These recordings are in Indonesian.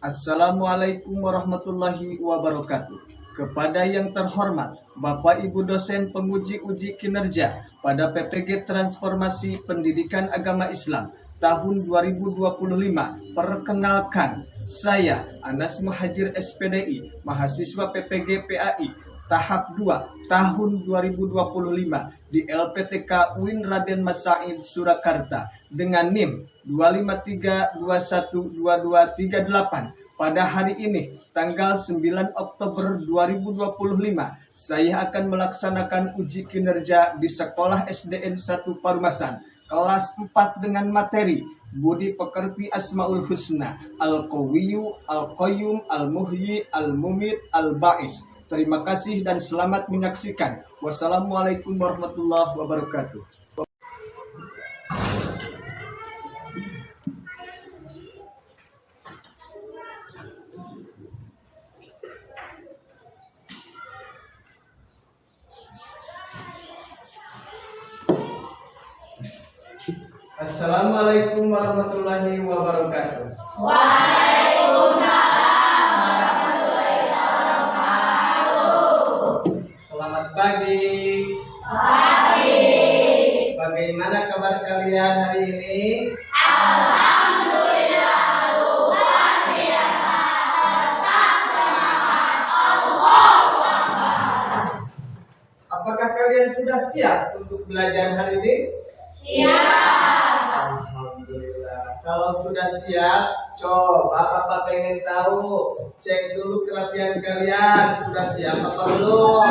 Assalamualaikum warahmatullahi wabarakatuh. Kepada yang terhormat Bapak Ibu dosen penguji kinerja pada PPG Transformasi Pendidikan Agama Islam tahun 2025, perkenalkan saya Anas Muhajir SPDI, mahasiswa PPG PAI tahap 2 tahun 2025 di LPTK UIN Raden Mas Said Surakarta dengan NIM 253212238. Pada hari ini, tanggal 9 Oktober 2025, saya akan melaksanakan uji kinerja di Sekolah SDN 1 Parumasan, kelas 4 dengan materi Budi Pekerti Asmaul Husna, Al-Qawiyyu, Al-Qayyum, Al-Muhyi, Al-Mumit, Al-Ba'is. Terima kasih dan selamat menyaksikan. Wassalamualaikum warahmatullahi wabarakatuh. Assalamualaikum warahmatullahi wabarakatuh. Waalaikumsalam warahmatullahi wabarakatuh. Selamat pagi. Pagi. Bagaimana kabar kalian hari ini? Alhamdulillah luar biasa. Tetap semangat. Allahu Akbar. Apakah kalian sudah siap untuk belajar hari ini? Siap. Alhamdulillah. Kalau sudah siap, coba Papa pengen tahu. Cek dulu kerapian kalian. Sudah siap apa belum?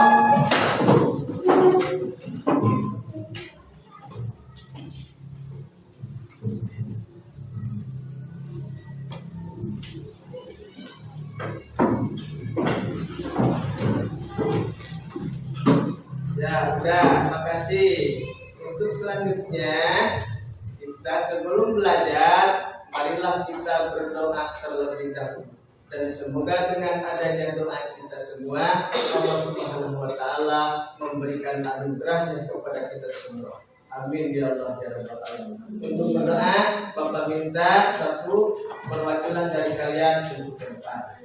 Ya, udah. Makasih. Untuk selanjutnya, kita sebelum belajar, marilah kita berdoa terlebih dahulu. Dan semoga dengan adanya doa kita semua, Allah Subhanahu wa Ta'ala memberikan anugerahnya kepada kita semua. Amin ya Allah ya Rabbal Alamin. Untuk berdoa, Bapak minta satu perwakilan dari kalian untuk depan.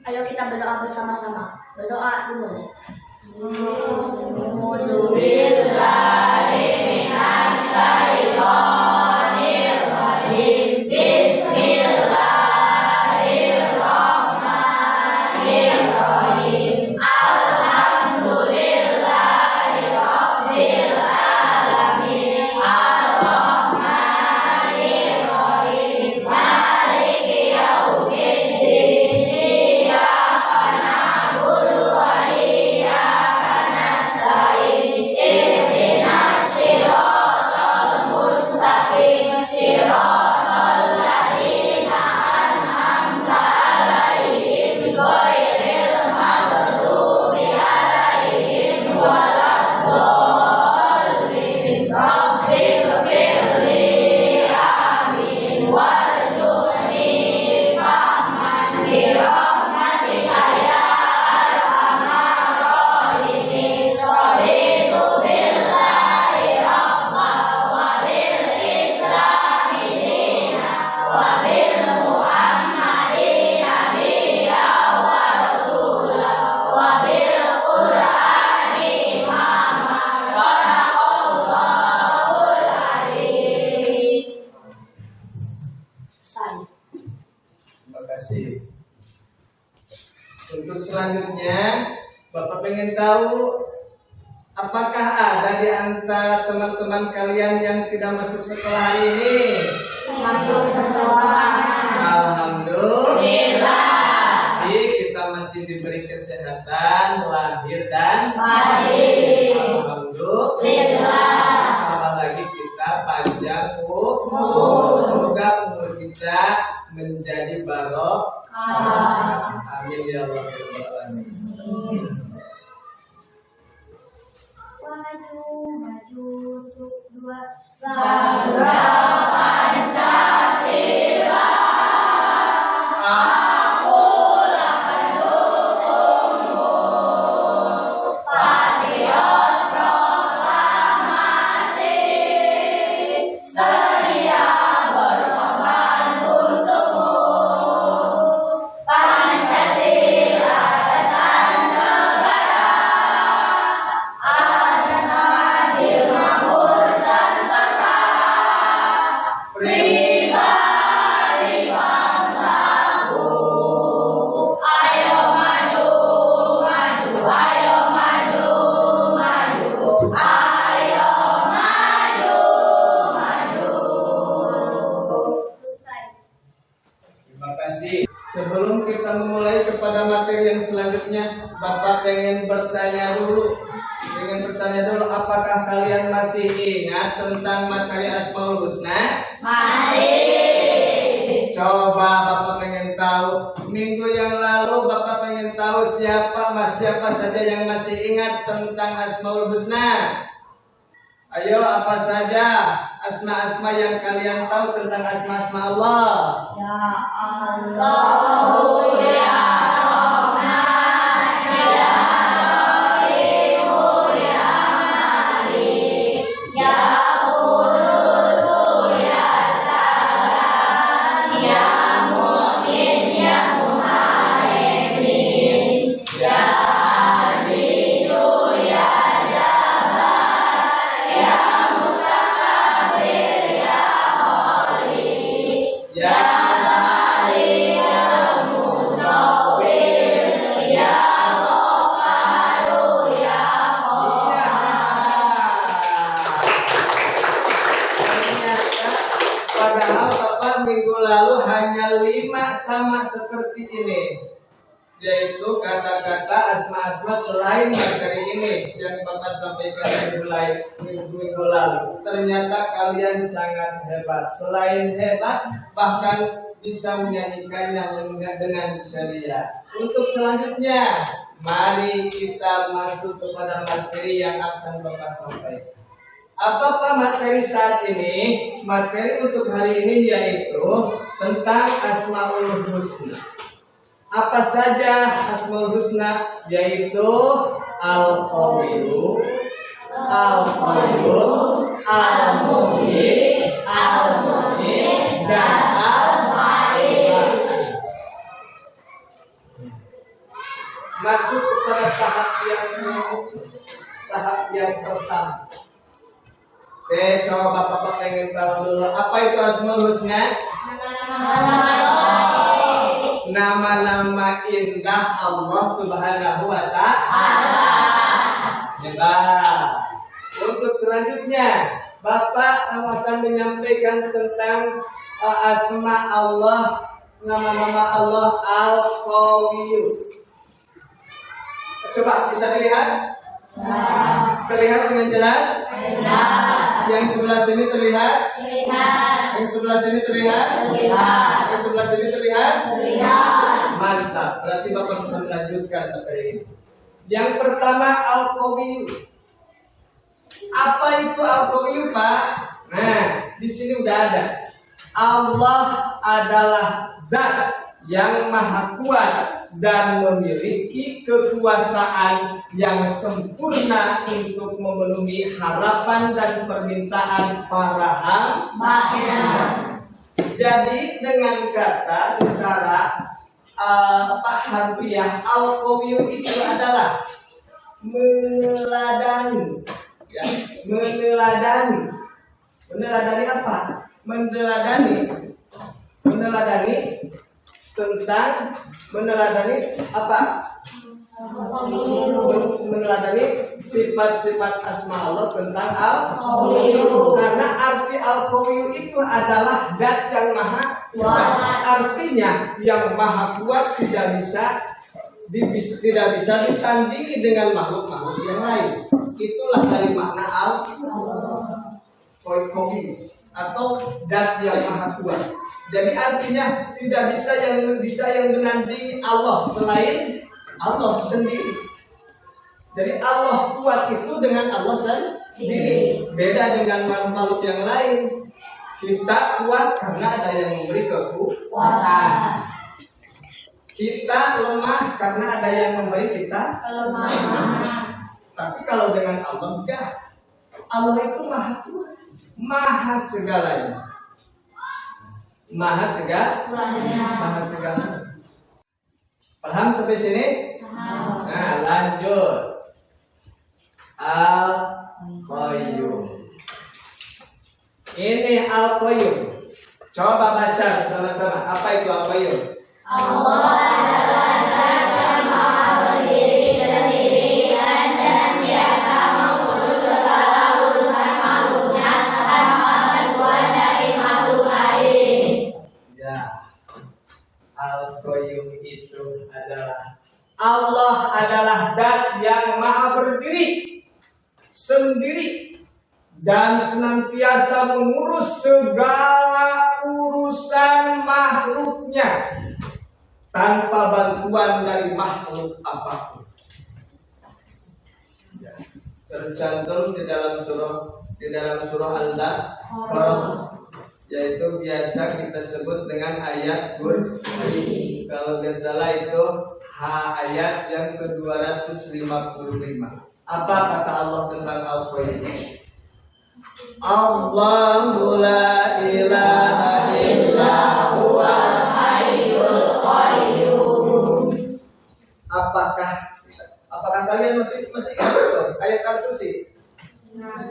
Ayo kita berdoa bersama-sama. Berdoa dulu. Untuk selanjutnya, Bapak pengen tahu apakah ada di antara teman-teman kalian yang tidak masuk sekolah hari ini? Masuk sekolah. Alhamdulillah. Jadi kita masih diberi kesehatan lahir dan batin. Alhamdulillah. Apalagi kita panjang umur. Semoga umur kita menjadi barokah. Amin ya Allah ya Rabbal Alamin. Maju untuk dua. Bangga Pancasila. Akulah pendukungmu. Patriot proklamasi. Bapak pengen bertanya dulu. Apakah kalian masih ingat tentang materi Asmaul Husna? Masih. Coba Bapak pengen tahu. Minggu yang lalu Bapak pengen tahu siapa saja yang masih ingat tentang Asmaul Husna. Ayo, apa saja asma-asma yang kalian tahu tentang asma-asma Allah? Ya Allah, ya Rahman, ya Rahim, ya Malik, ya Qudus, ya Salam, ya Mu'min, ya Muhaimin, ya Aziz, ya Jabbar, ya Mutakabbir, ya Khaliq, Ya, Bari, ya Musawwir, ya Ghafaru, ya ternyata padahal Bapak minggu lalu hanya 5 sama seperti ini, yaitu kata-kata asma-asma selain materi ini yang Bapak sampaikan minggu lalu. Ternyata kalian sangat hebat. Selain hebat, bahkan bisa menyanyikannya dengan ceria. Untuk selanjutnya, mari kita masuk kepada materi yang akan Bapak sampaikan. Apakah materi saat ini? Materi untuk hari ini yaitu tentang Asmaul Husna. Apa saja Asmaul Husna? Yaitu Al-Qawiyyu, Al-Qayyum, Al-Muhyi, Al-Mu'min, dan Al-Aziz. Masuk kepada tahap yang pertama. Oke, coba Bapak pengen tahu dulu apa itu Asmaul Husna? Nama-nama indah Allah Subhanahu wa Ta'ala. Hebat. Untuk selanjutnya, Bapak akan menyampaikan tentang asma Allah, nama-nama Allah Al-Qawiyyu. Coba bisa dilihat? Terlihat dengan jelas? Yang sebelah sini terlihat? Yang sebelah sini terlihat? Yang sebelah sini terlihat? Mantap. Berarti Bapak bisa melanjutkan materi ini. Yang pertama Al-Qawiyyu. Apa itu Al-Qawiyyu, Pak? Nah, di sini udah ada. Allah adalah zat yang maha kuat dan memiliki kekuasaan yang sempurna untuk memenuhi harapan dan permintaan para hamba. Jadi dengan kata secara harfiah, Al-Qawiyyu itu adalah meneladani, ya, meneladani apa? Meneladani apa? Meneladani sifat-sifat asma Allah tentang Al-Qawiyyu. Karena arti Al-Qawiyyu itu adalah zat yang maha kuat. Artinya yang maha kuat tidak bisa ditandingi dengan makhluk-makhluk yang lain. Itulah dari makna Al-Qawiyyu atau zat yang maha kuat. Jadi artinya tidak bisa yang menandingi Allah selain Allah sendiri. Jadi Allah kuat itu dengan Allah sendiri. Beda dengan makhluk yang lain. Kita kuat karena ada yang memberi kekuatan. Kita lemah karena ada yang memberi kita kelemahan. Tapi kalau dengan Allah enggak. Allah itu maha kuat, maha segalanya. Maha segala. Paham sampai sini? Nah, lanjut. Al-Qayyum. Ini Al-Qayyum. Coba baca bersama-sama. Apa itu Al-Qayyum? Allah adalah zat yang maha berdiri sendiri dan senantiasa mengurus segala urusan makhluknya tanpa bantuan dari makhluk lain. Ya, Al-Qayyum itu adalah Allah adalah yang maha berdiri sendiri dan senantiasa mengurus segala urusan makhluknya tanpa bantuan dari makhluk apapun. Tercantum di dalam surah Al-Baqarah, yaitu biasa kita sebut dengan ayat kursi. Kalau nggak salah itu ayat yang ke-255. Apa kata Allah tentang Al-Qayyum? Allahu la ilaha illa huwal hayyul qayyum. Apakah kalian masih ingat tuh ayat Al-Kursi?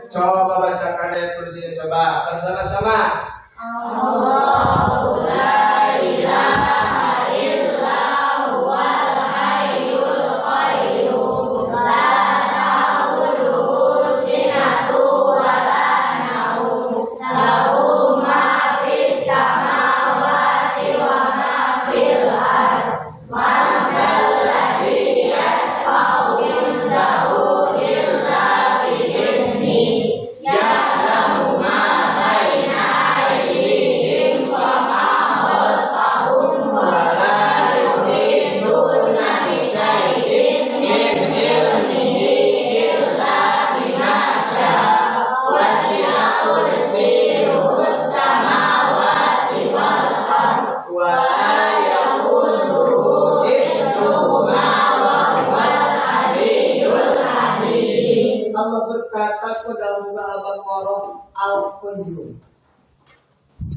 Coba bacakan ayat Kursi, coba bersama-sama. Allahu la ilaha illa huwal hayyul qayyum la ta'khudhuhu sinatun wa la nawm lahu ma fis samawati wa ma fil ardh man dzal ladzi yashfa'u indahu illa bi'idhnihi ya'lamu ma baina aydihim wa ma khalfahum wa la yuhituna bi syai'in min ilmihi illa bima syaa wasi'a kursiyyuhus samawati wal ardh wa la yaquduhu hifdhuhuma wa huwal aliyyul azim. Allah berkata dalam surah Al-Baqarah, Al-Qayyum.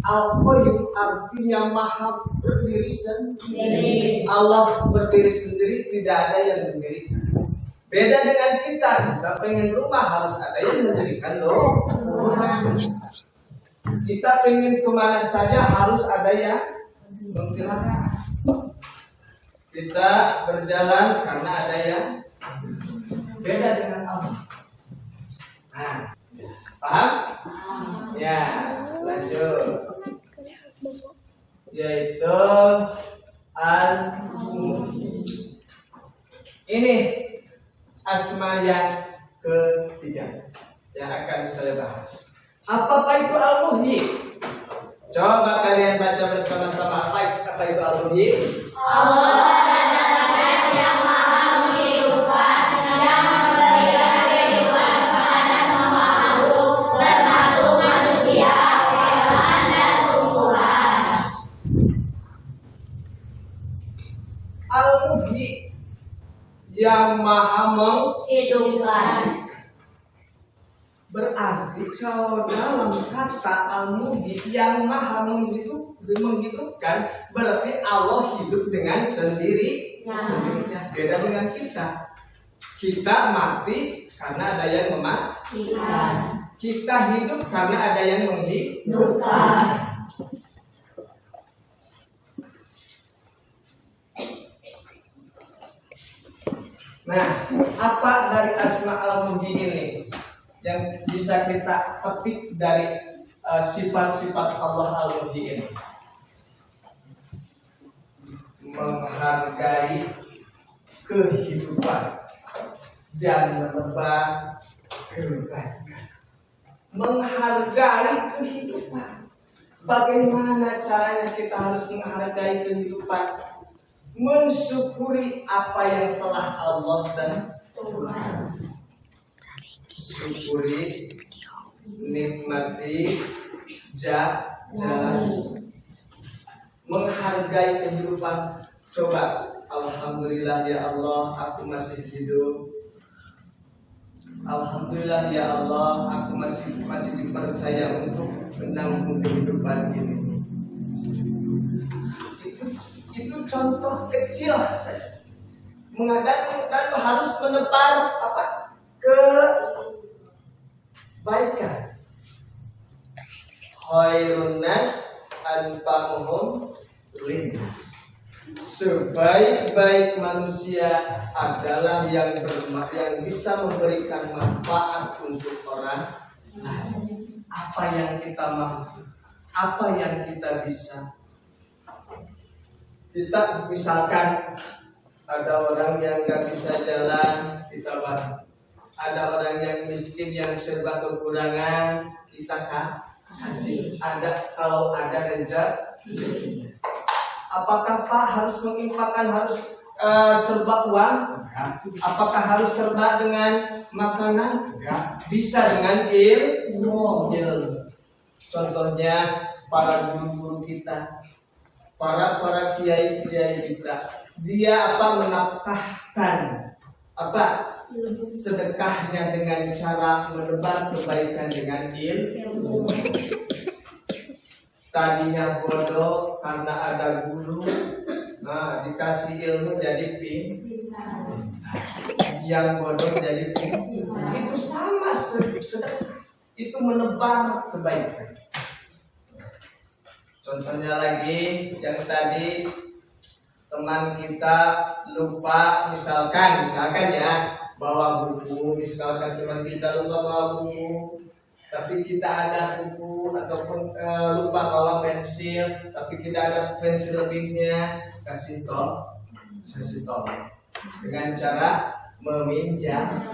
Al-Qayyum artinya maha berdiri sendiri. Allah berdiri sendiri, tidak ada yang mendirikan. Beda dengan kita pengen rumah harus ada yang mendirikan loh. Kita pengen kemana saja harus ada yang menggerakkan. Kita berjalan karena ada yang beda dengan Allah. Nah, paham? Ya, lanjut. Yaitu ini asma yang ketiga yang akan saya bahas. Apakah itu Al-Muhyi? Coba kalian baca bersama-sama apa itu Al-Muhyi? Allah adalah yang maha menghidupkan, yang memberikan kehidupan kepada semua makhluk, termasuk manusia, hewan, dan tumbuhan. Al-Muhyi yang maha Hidupkan. berarti kalau dalam kata Al-Muhyi yang maha menghidupkan berarti Allah hidup dengan sendirinya. Beda dengan kita. Kita mati karena ada yang mematikan. Kita hidup karena ada yang menghidupkan. Nah, apa dari asma Al-Muhyi ini yang bisa kita petik dari sifat-sifat Allah Al-Muhyi ini? Menghargai kehidupan dan menebar kebaikan. Menghargai kehidupan. Bagaimana caranya kita harus menghargai kehidupan? Mensyukuri apa yang telah Allah dan Tuhan. Syukuri, nikmati, jalani. Menghargai kehidupan. Coba, alhamdulillah ya Allah, aku masih hidup. Alhamdulillah ya Allah, aku masih dipercaya untuk menanggung kehidupan ini. Itu contoh kecil saja. Mengatakan dan harus menebar kebaikan. Khairun nas anfa'uhum linnas. Sebaik-baik manusia adalah yang bisa memberikan manfaat untuk orang lain. Apa yang kita mampu, apa yang kita bisa. Kita misalkan ada orang yang nggak bisa jalan, kita kita bantu. Ada orang yang miskin yang serba kekurangan, kita kasih. Ada kalau ada rezeki. Apakah Pak harus menginfakkan harus serba uang? Enggak. Apakah harus serba dengan makanan? Enggak. Bisa dengan ilmu. Contohnya para guru-guru kita, para kiai-kiai kita, dia menafkahkan sedekahnya dengan cara menebar kebaikan dengan ilmu. Tadinya bodoh karena ada guru, dikasih ilmu jadi pintar. Yang bodoh jadi pintar. Itu sama sedekah. Itu menebar kebaikan. Contohnya lagi yang tadi teman kita lupa misalkan ya bawa buku, misalkan teman kita lupa bawa buku, tapi kita ada buku ataupun lupa bawa pensil, tapi kita ada pensil lebihnya, kasih tolong dengan cara meminjam.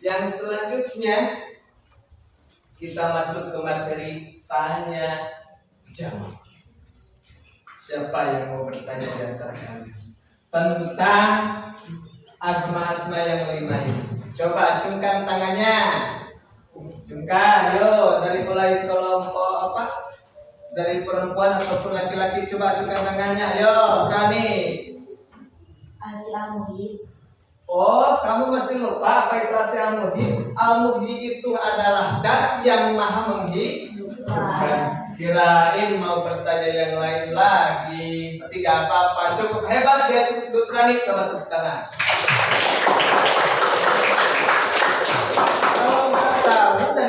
Yang selanjutnya kita masuk ke materi tanya jawab. Siapa yang mau bertanya di antara kalian tentang asma-asma yang 5 ini? Coba acungkan tangannya. Acungkan, yuk, dari mulai kelompok dari perempuan ataupun laki-laki, coba acungkan tangannya, yuk, berani. Al-Muhyi. Oh, kamu masih lupa apa itu arti al-muhyi? Al-muhyi itu adalah dat yang maha menghidupkan. Kirain mau bertanya yang lain lagi, tapi gak apa-apa, cukup hebat dia, cukup berani. Coba tepuk tangan. Kalau nggak tahu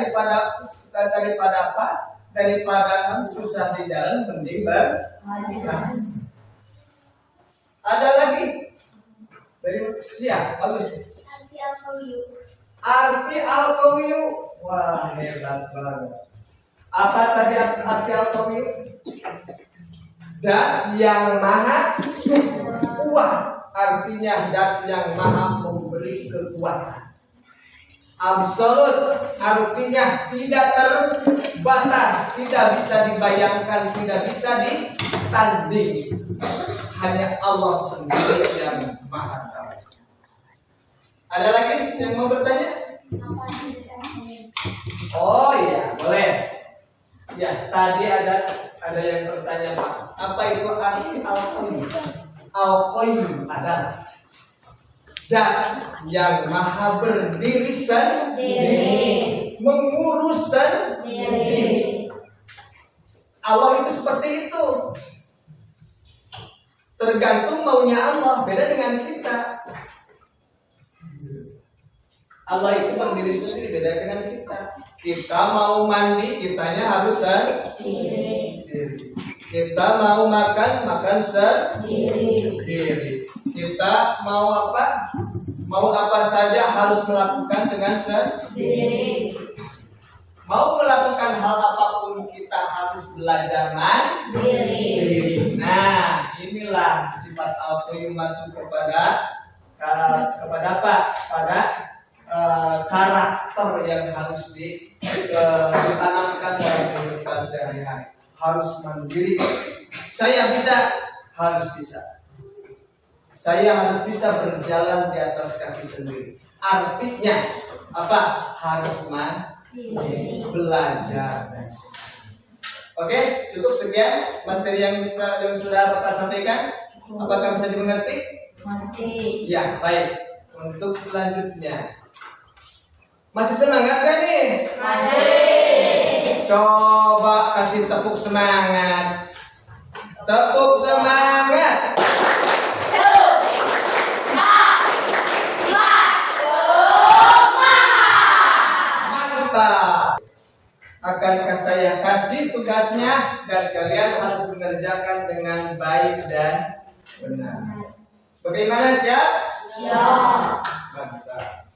daripada susah di jalan, mending ada lagi. Bagus. Arti al-qawiyyu. Wah, hebat banget. Apa tadi arti al-qawiyyu? Dan yang maha kuat. Artinya dan yang maha memberi kekuatan. Absolut artinya tidak terbatas, tidak bisa dibayangkan, tidak bisa ditanding. Hanya Allah sendiri yang maha tahu. Ada lagi yang mau bertanya? Oh iya, boleh. Ya, tadi ada yang bertanya, Pak. Apa itu arti al-qayyum? Al-qayyum adalah dan yang maha berdiri sendiri, mengurus sendiri. Allah itu seperti itu. Tergantung maunya Allah, beda dengan kita. Allah itu berdiri sendiri, beda dengan kita. Kita mau mandi, kitanya harus sendiri. Kita mau makan sendiri. Kita mau apa saja harus melakukan dengan sendiri. Mau melakukan hal apapun kita harus belajar mandiri. Nah, inilah sifat al-qayyum masuk kepada apa? Pada karakter yang harus ditanamkan dalam kehidupan sehari-hari. Harus mandiri. Saya bisa, harus bisa. Saya harus bisa berjalan di atas kaki sendiri. Artinya apa? Harus belajar. Oke, cukup sekian materi yang sudah Bapak sampaikan. Apakah bisa dimengerti? Mengerti. Ya, baik. Untuk selanjutnya, masih semangat kan nih? Masih. Coba kasih tepuk semangat. Tepuk semangat. Mantap. Akankah saya kasih tugasnya dan kalian harus mengerjakan dengan baik dan benar. Bagaimana, siap? Siap. Mantap.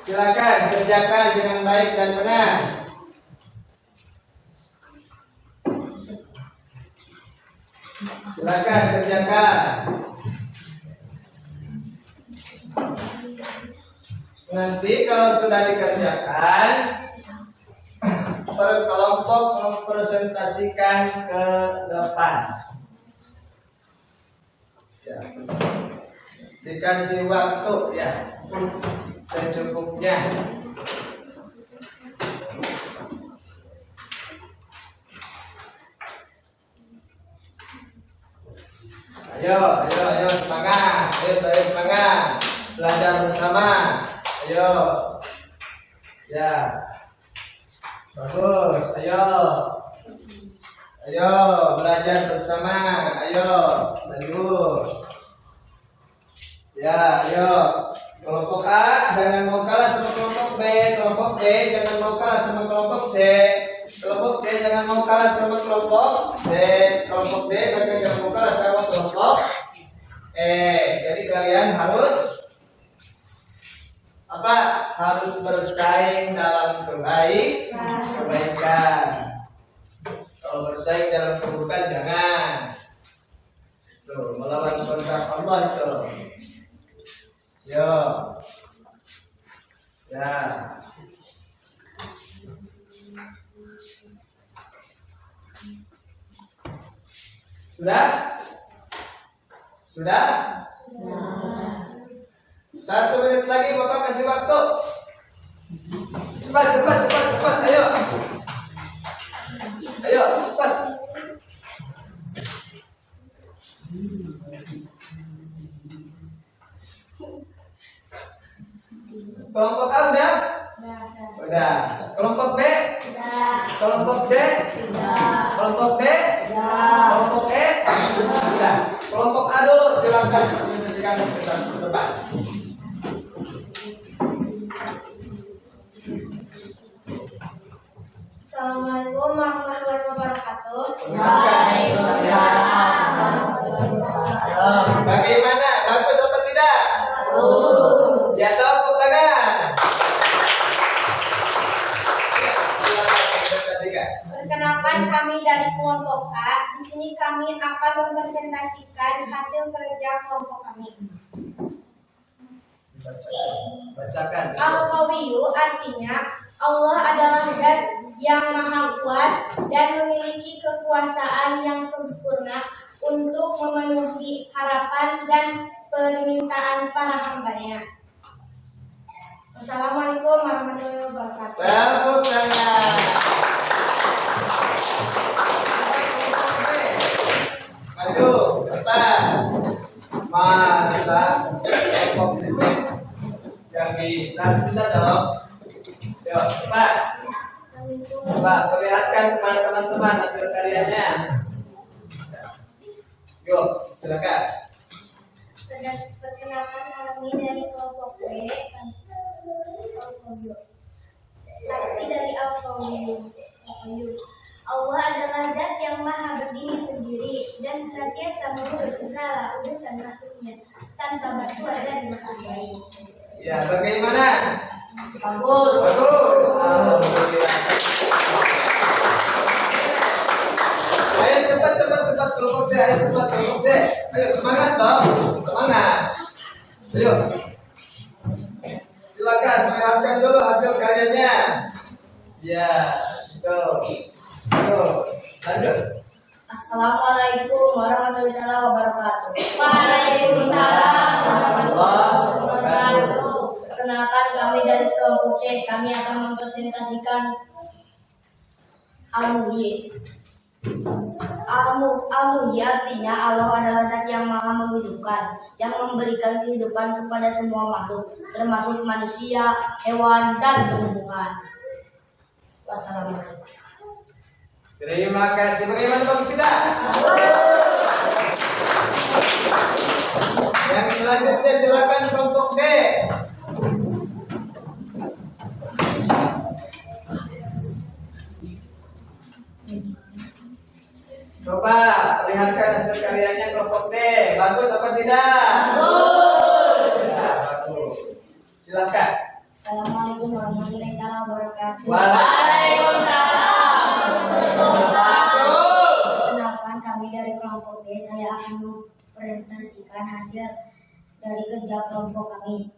Silakan kerjakan dengan baik dan benar. Silakan kerjakan. Nanti kalau sudah dikerjakan, per kelompok mempresentasikan ke depan. Ya. Dikasih waktu ya secukupnya. Ayo semangat. Ayo saya semangat. Belajar bersama. Ayo. Ya. Bagus. Ayo belajar bersama. Ayo. Lanjut. Ya, ayo. Kelompok A jangan mau kalah sama kelompok B. Kelompok B jangan mau kalah sama kelompok C. Kelompok C jangan mau kalah sama kelompok D. Kelompok D jangan mau kalah sama kelompok E. Jadi kalian harus apa? Harus bersaing dalam kebaikan. Kalau bersaing dalam keburukan jangan. Tuh, melawan kontrak Allah itu. Yo. Ya. Sudah? 1 menit lagi Bapak kasih waktu. Cepat. Ayo, cepat. Kelompok A udah? Udah. Kelompok B? Kelompok C? Kelompok D? Kelompok E? Udah. Kelompok A dulu silakan presentasikan ke depan. Assalamualaikum warahmatullahi wabarakatuh. Bagaimana? Bagus apa tidak? Ya, tepuk tangan. Silakan presentasikan. Perkenalkan, kami dari kelompok A. Di sini kami akan mempresentasikan hasil kerja kelompok kami. Bacakan. Al-Qawiyu artinya Allah adalah zat yang maha kuat dan memiliki kekuasaan yang sempurna untuk memenuhi harapan dan permintaan para hambanya. Wassalamualaikum warahmatullahi wabarakatuh. Tepuk tangan. Maju, depan. Masa kelompok sini yang bisa dong. Yuk, cepat. Coba perlihatkan kepada teman-teman hasil karyanya. Yuk, silakan. Perkenalkan, kami dari kelompok B. Arti dari Al-Qawiyu. Allah adalah zat yang maha berdiri sendiri dan senantiasa mengurus segala urusan makhluknya tanpa bantuan dari makhluk lain. Ya, bagaimana? Bagus. Alhamdulillah. Ayo cepat kelompok C. Ayo cepat kelompok C. Ayo semangat dong. Semangat. Ayo. Silakan perlihatkan dulu hasil karyanya. Ya, lanjut. Assalamualaikum warahmatullahi wabarakatuh. Waalaikumsalam warahmatullahi wabarakatuh. Perkenalkan, kami dari kelompok C. Kami akan mempresentasikan Al-Muhyi. Al-Muhyi artinya Allah adalah zat yang maha menghidupkan, yang memberikan kehidupan kepada semua makhluk, termasuk manusia, hewan, dan tumbuhan. Wassalamualaikum. Terima kasih. Bagaimana Bang tidak? Yang selanjutnya silakan kelompok D. Coba perlihatkan hasil karyanya kelompok D. Bagus apa tidak? Bagus. Ya, bagus. Silakan. Assalamualaikum kami dari kelompok B, saya akan mempresentasikan hasil dari kerja kelompok kami.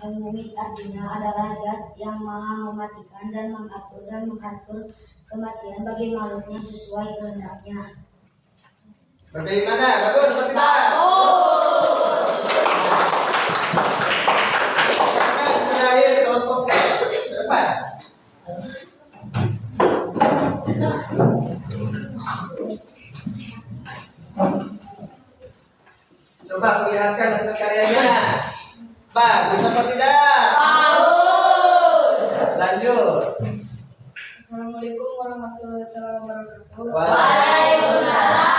Al-Mumit artinya adalah zat yang maha mematikan dan mengatur kematian bagi makhluknya sesuai kehendaknya. Bagaimana? Bagus seperti mana? Terakhir kelompok depan. Coba perlihatkan hasil karyanya. Bagus apa tidak? Bagus. Lanjut. Assalamualaikum warahmatullahi wabarakatuh. Waalaikumsalam.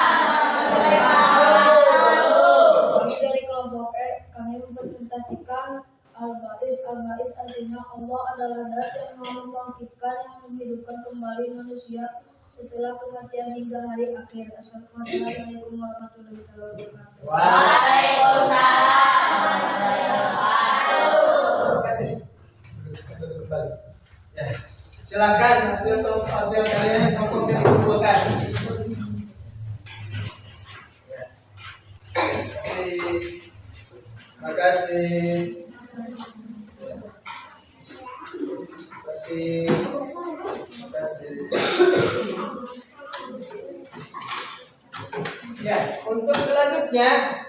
Kami dari kelompok E, kami mempresentasikan Al-Ba'is. Al-Ba'is artinya Allah adalah zat yang membangkitkan, yang menghidupkan kembali manusia setelah kematian hingga hari akhir. Assalamualaikum warahmatullahi wabarakatuh. Waalaikumsalam. Terima kasih. Ya, silakan hasil karyanya kelompoknya dikumpulkan. Terima kasih. Ya, untuk selanjutnya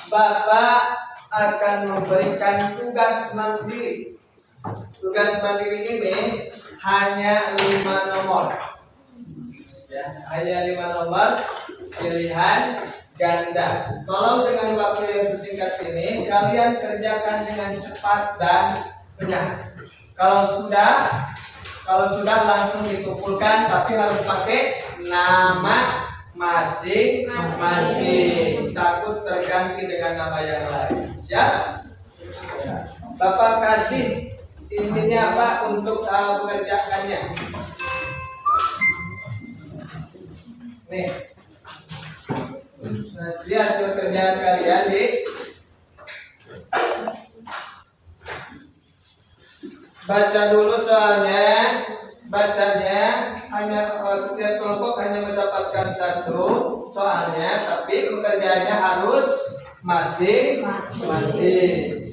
Bapak akan memberikan tugas mandiri. Tugas mandiri ini hanya 5 nomor. Ya, hanya 5 nomor pilihan ganda. Tolong dengan waktu yang sesingkat ini kalian kerjakan dengan cepat dan benar. Kalau sudah langsung dikumpulkan, tapi harus pakai nama masing-masing. Takut terganti dengan nama yang lain. Siap? Bapak kasih intinya apa untuk mengerjakannya? Nih. Nanti hasil kerjaan kalian baca dulu soalnya. Bacanya hanya setiap kelompok hanya mendapatkan 1 soalnya, tapi pekerjaannya harus masing-masing.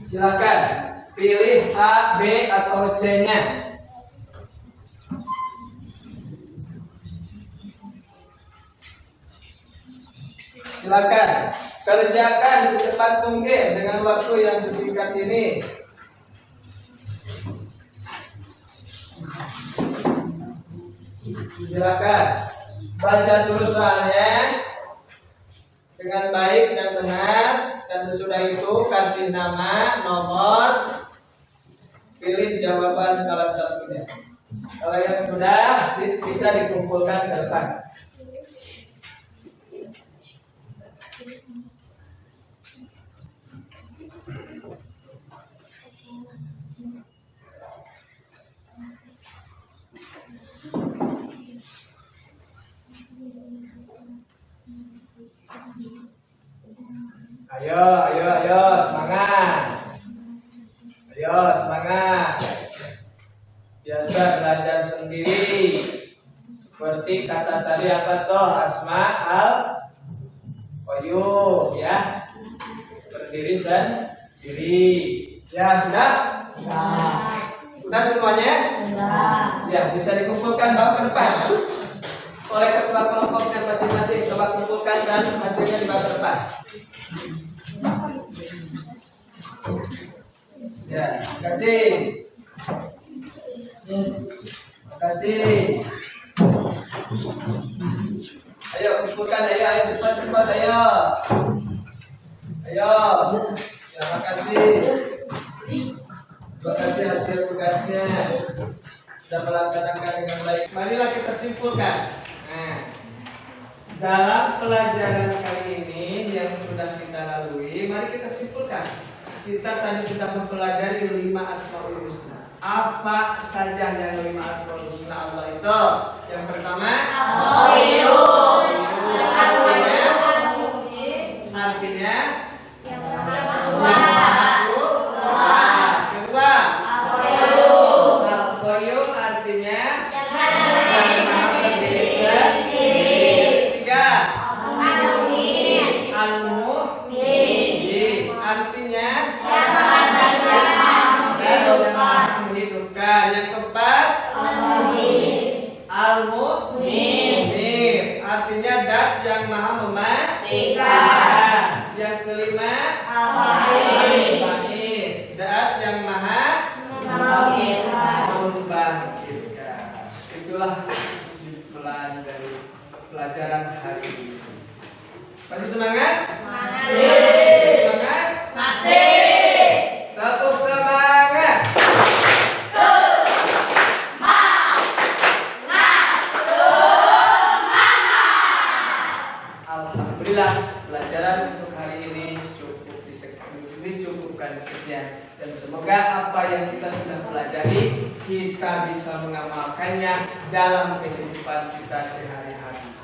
Silakan pilih A, B atau C-nya. Silakan kerjakan secepat mungkin dengan waktu yang sesingkat ini. Silakan baca dulu soalnya dengan baik dan benar, dan sesudah itu kasih nama, nomor, pilih jawaban salah satunya. Kalau yang sudah bisa dikumpulkan ke depan. Ayo, semangat. Ayo, semangat. Biasa belajar sendiri. Seperti kata tadi apa tuh? Asma al qayyum ya. Berdiri sendiri. Ya, sudah? Sudah semuanya? Sudah. Ya, bisa dikumpulkan bawa ke depan. Oleh ketua kelompoknya masing-masing, coba kumpulkan dan hasilnya dibawa ke depan. Ya, terima kasih. Terima kasih. Ayo kumpulkan, ayo cepat, ayo. Ayo. Ya, terima kasih. Terima kasih hasil tugasnya sudah melaksanakan dengan baik. Marilah kita simpulkan. Nah, dalam pelajaran kali ini yang sudah kita lalui, mari kita simpulkan. Kita tadi sudah mempelajari 5 Asmaul Husna. Apa saja yang 5 Asmaul Husna Allah itu? Yang pertama, artinya yang kedua, Tuka. Yang keempat, Al-Munir. Artinya Dat yang Maha Mematikan. Yang kelima, Al-Ba'is. Dat yang Maha membangkitkan. Itulah kesimpulan dari pelajaran hari ini. Masih semangat? Masih. Semangat? Masih. Tepuk semangat. Alhamdulillah, pelajaran untuk hari ini dicukupkan sekian, dan semoga apa yang kita sudah pelajari kita bisa mengamalkannya dalam kehidupan kita sehari-hari.